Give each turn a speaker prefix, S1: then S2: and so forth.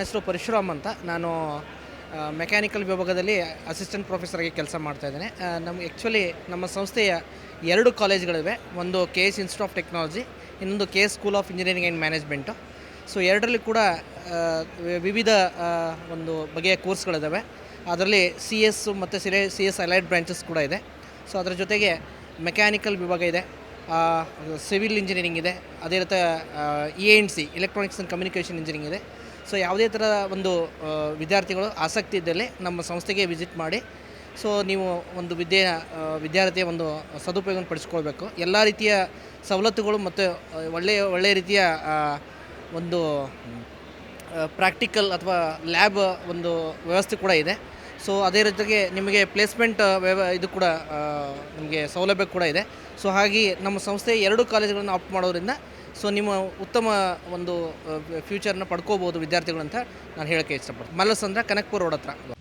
S1: ಹೆಸರು ಪರಶುರಾಮ್ ಅಂತ. ನಾನು ಮೆಕ್ಯಾನಿಕಲ್ ವಿಭಾಗದಲ್ಲಿ ಅಸಿಸ್ಟೆಂಟ್ ಪ್ರೊಫೆಸರಾಗಿ ಕೆಲಸ ಮಾಡ್ತಾಯಿದ್ದೇನೆ. ಆ್ಯಕ್ಚುಲಿ ನಮ್ಮ ಸಂಸ್ಥೆಯ 2 ಕಾಲೇಜ್ಗಳಿವೆ. ಒಂದು KS ಇನ್ಸ್ಟಿಟ್ಯೂಟ್ ಆಫ್ ಟೆಕ್ನಾಲಜಿ, ಇನ್ನೊಂದು KS school of engineering and management. So ಎರಡರಲ್ಲಿ ಕೂಡ ವಿವಿಧ ಒಂದು ಬಗೆಯ ಕೋರ್ಸ್ಗಳಿದ್ದಾವೆ. ಅದರಲ್ಲಿ CS ಮತ್ತು CS ಅಲೈಡ್ ಬ್ರಾಂಚಸ್ ಕೂಡ ಇದೆ. ಸೊ ಅದರ ಜೊತೆಗೆ ಮೆಕ್ಯಾನಿಕಲ್ ವಿಭಾಗ ಇದೆ, ಸಿವಿಲ್ ಇಂಜಿನಿಯರಿಂಗ್ ಇದೆ, ಅದೇ ರೀತಿ ENC electronics and communication engineering ಇದೆ. ಸೊ ಯಾವುದೇ ಥರ ಒಂದು ವಿದ್ಯಾರ್ಥಿಗಳು ಆಸಕ್ತಿ ಇದ್ದಲ್ಲಿ ನಮ್ಮ ಸಂಸ್ಥೆಗೆ ವಿಸಿಟ್ ಮಾಡಿ. ಸೊ ನೀವು ಒಂದು ವಿದ್ಯಾರ್ಥಿಯ ಒಂದು ಸದುಪಯೋಗವನ್ನು ಪಡಿಸ್ಕೊಳ್ಬೇಕು. ಎಲ್ಲ ರೀತಿಯ ಸವಲತ್ತುಗಳು ಮತ್ತು ಒಳ್ಳೆಯ ರೀತಿಯ ಒಂದು ಪ್ರಾಕ್ಟಿಕಲ್ ಅಥವಾ ಲ್ಯಾಬ್ ಒಂದು ವ್ಯವಸ್ಥೆ ಕೂಡ ಇದೆ. ಸೊ ಅದೇ ರೀತಿಗೆ ನಿಮಗೆ ಪ್ಲೇಸ್ಮೆಂಟ್ ಇದು ಕೂಡ ನಿಮಗೆ ಸೌಲಭ್ಯ ಕೂಡ ಇದೆ. ಸೊ ಹಾಗೆ ನಮ್ಮ ಸಂಸ್ಥೆ 2 ಕಾಲೇಜುಗಳನ್ನು ಆಪ್ಟ್ ಮಾಡೋದ್ರಿಂದ ಸೊ ನಿಮ್ಮ ಉತ್ತಮ ಒಂದು ಫ್ಯೂಚರ್ನ ಪಡ್ಕೋಬೋದು ವಿದ್ಯಾರ್ಥಿಗಳು ಅಂತ ನಾನು ಹೇಳೋಕ್ಕೆ ಇಷ್ಟಪಡ್ತೀನಿ. ಮಲ್ಲಸಂದ್ರ, ಕನಕಪುರ ರೋಡ್ ಹತ್ರ.